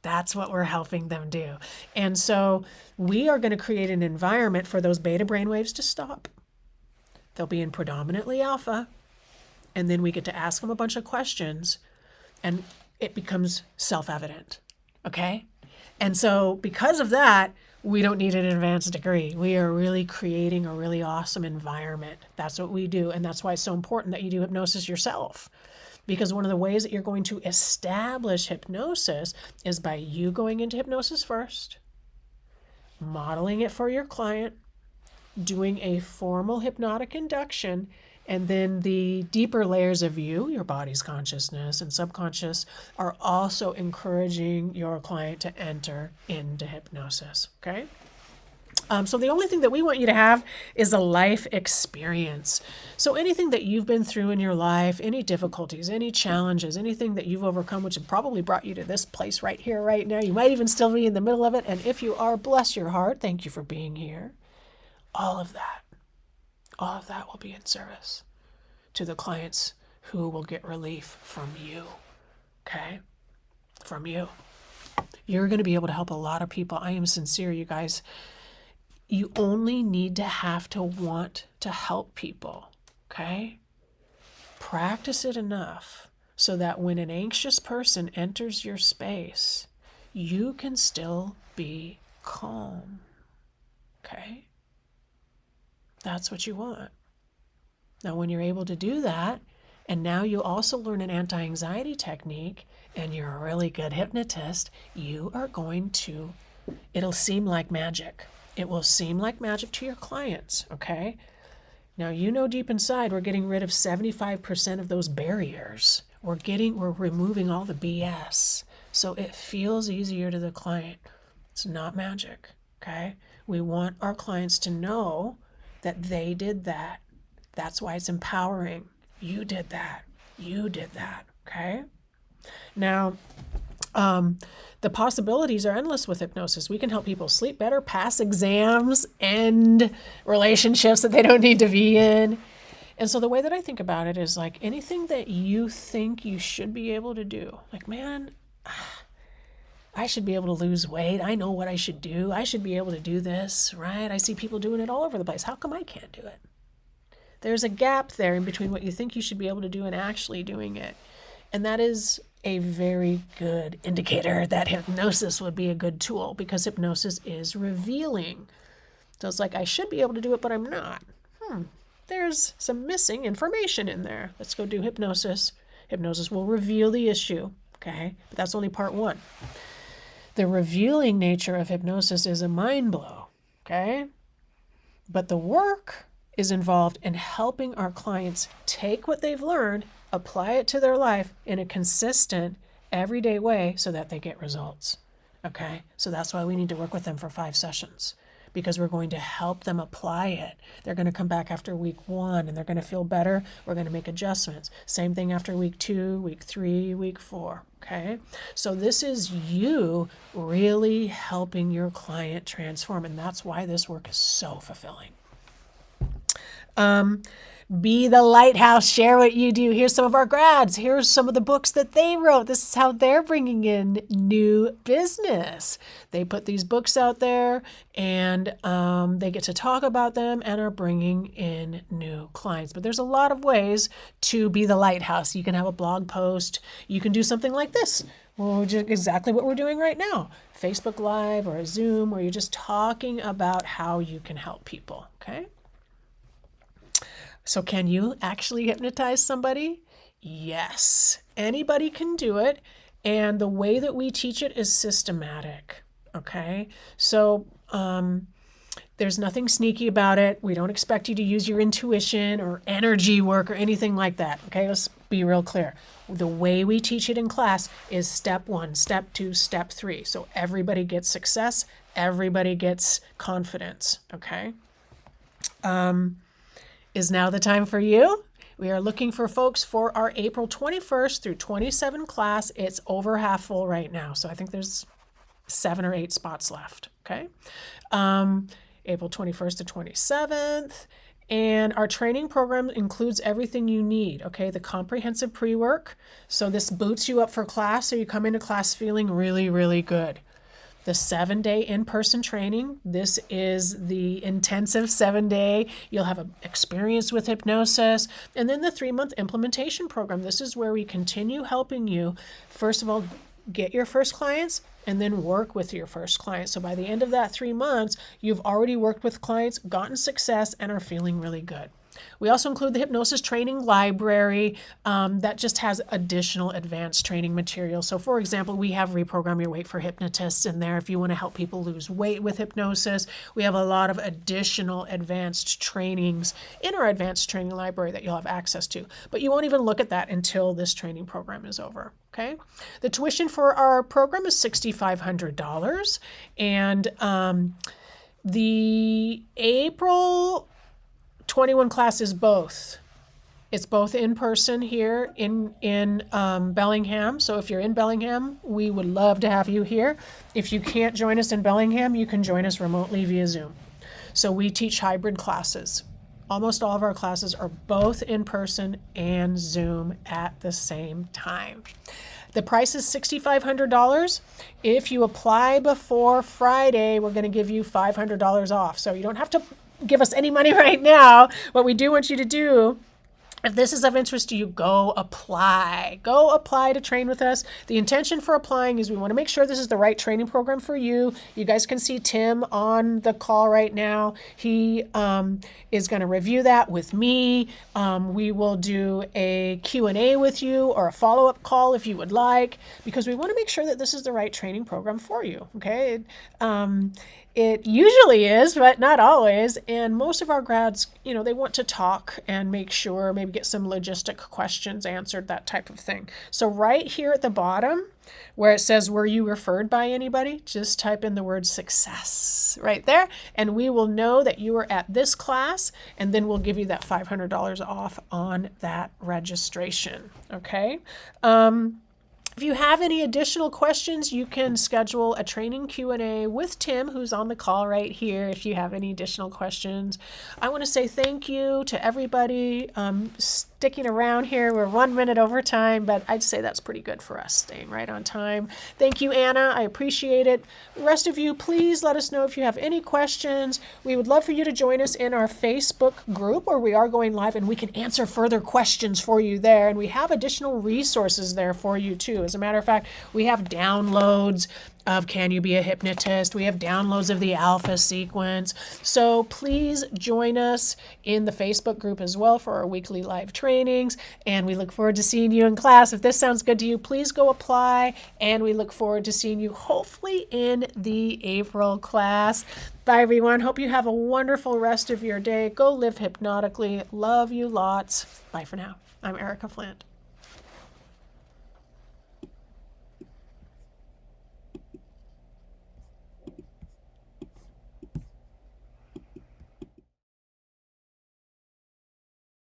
That's what we're helping them do. And so we are going to create an environment for those beta brainwaves to stop. They'll be in predominantly alpha, and then we get to ask them a bunch of questions, and it becomes self-evident, okay? And so because of that, we don't need an advanced degree. We are really creating a really awesome environment. That's what we do, and that's why it's so important that you do hypnosis yourself. Because one of the ways that you're going to establish hypnosis is by you going into hypnosis first, modeling it for your client, doing a formal hypnotic induction, and then the deeper layers of you, your body's consciousness and subconscious, are also encouraging your client to enter into hypnosis, okay? So the only thing that we want you to have is a life experience. So anything that you've been through in your life, any difficulties, any challenges, anything that you've overcome, which have probably brought you to this place right here, right now. You might even still be in the middle of it. And if you are, bless your heart. Thank you for being here. All of that will be in service to the clients who will get relief from you, okay? From you. You're going to be able to help a lot of people. I am sincere, you guys. You only need to have to want to help people, okay? Practice it enough so that when an anxious person enters your space, you can still be calm, okay? That's what you want. Now, when you're able to do that, and now you also learn an anti-anxiety technique, and you're a really good hypnotist, you are going to, it'll seem like magic. It will seem like magic to your clients, okay? Now, you know deep inside we're getting rid of 75% of those barriers. We're removing all the BS. So it feels easier to the client. It's not magic, okay? We want our clients to know that they did that. That's why it's empowering. You did that. You did that, okay? Now, the possibilities are endless with hypnosis. We can help people sleep better, pass exams, end relationships that they don't need to be in. And so the way that I think about it is like anything that you think you should be able to do. Like, man, I should be able to lose weight. I know what I should do. I should be able to do this, right? I see people doing it all over the place. How come I can't do it? There's a gap there in between what you think you should be able to do and actually doing it. And that is a very good indicator that hypnosis would be a good tool, because hypnosis is revealing. So it's like, I should be able to do it, but I'm not. There's some missing information in there. Let's go do hypnosis. Hypnosis will reveal the issue, okay? But that's only part one. The revealing nature of hypnosis is a mind blow, okay? But the work is involved in helping our clients take what they've learned, apply it to their life in a consistent, everyday way so that they get results, okay? So that's why we need to work with them for 5 sessions, because we're going to help them apply it. They're going to come back after week 1 and they're going to feel better. We're going to make adjustments. Same thing after week 2, week 3, week 4. Okay, so this is you really helping your client transform, and that's why this work is so fulfilling. Be the lighthouse, share what you do. Here's some of our grads. Here's some of the books that they wrote. This is how they're bringing in new business. They put these books out there and they get to talk about them and are bringing in new clients. But there's a lot of ways to be the lighthouse. You can have a blog post. You can do something like this. Well, just exactly what we're doing right now. Facebook Live or a Zoom where you're just talking about how you can help people, okay? So can you actually hypnotize somebody? Yes, anybody can do it. And the way that we teach it is systematic, okay? So there's nothing sneaky about it. We don't expect you to use your intuition or energy work or anything like that, okay? Let's be real clear. The way we teach it in class is step 1, step 2, step 3. So everybody gets success, everybody gets confidence, okay? Is now the time for you? We are looking for folks for our April 21st through 27 class. It's over half full right now. So I think there's 7 or 8 spots left, okay? April 21st to 27th. And our training program includes everything you need, okay? The comprehensive pre-work. So this boots you up for class so you come into class feeling really, really good. The 7-day in-person training. This is the intensive 7-day. You'll have an experience with hypnosis. And then the 3-month implementation program. This is where we continue helping you, first of all, get your first clients and then work with your first clients. So by the end of that 3 months, you've already worked with clients, gotten success, and are feeling really good. We also include the hypnosis training library that just has additional advanced training material. So for example, we have Reprogram Your Weight for Hypnotists in there if you want to help people lose weight with hypnosis. We have a lot of additional advanced trainings in our advanced training library that you'll have access to. But you won't even look at that until this training program is over. Okay? The tuition for our program is $6,500. And the April 21 class is both. It's both in person here in Bellingham. So if you're in Bellingham, we would love to have you here. If you can't join us in Bellingham, you can join us remotely via Zoom. So we teach hybrid classes. Almost all of our classes are both in person and Zoom at the same time. The price is $6,500. If you apply before Friday, we're going to give you $500 off. So you don't have to give us any money right now. What we do want you to do, if this is of interest to you, go apply. Go apply to train with us. The intention for applying is we want to make sure this is the right training program for you. You guys can see Tim on the call right now. He is going to review that with me. We will do a Q&A with you or a follow-up call if you would like, because we want to make sure that this is the right training program for you, okay? It usually is, but not always. And most of our grads, you know, they want to talk and make sure, maybe get some logistic questions answered, that type of thing. So right here at the bottom, where it says, were you referred by anybody? Just type in the word success right there. And we will know that you were at this class, and then we'll give you that $500 off on that registration. Okay. If you have any additional questions, you can schedule a training Q&A with Tim, who's on the call right here, if you have any additional questions. I want to say thank you to everybody sticking around here. We're 1 minute over time, but I'd say that's pretty good for us, staying right on time. Thank you, Anna. I appreciate it. The rest of you, please let us know if you have any questions. We would love for you to join us in our Facebook group where we are going live, and we can answer further questions for you there. And we have additional resources there for you, too. As a matter of fact, we have downloads of Can You Be a Hypnotist? We have downloads of the Alpha sequence. So please join us in the Facebook group as well for our weekly live trainings. And we look forward to seeing you in class. If this sounds good to you, please go apply. And we look forward to seeing you hopefully in the April class. Bye, everyone. Hope you have a wonderful rest of your day. Go live hypnotically. Love you lots. Bye for now. I'm Erika Flint.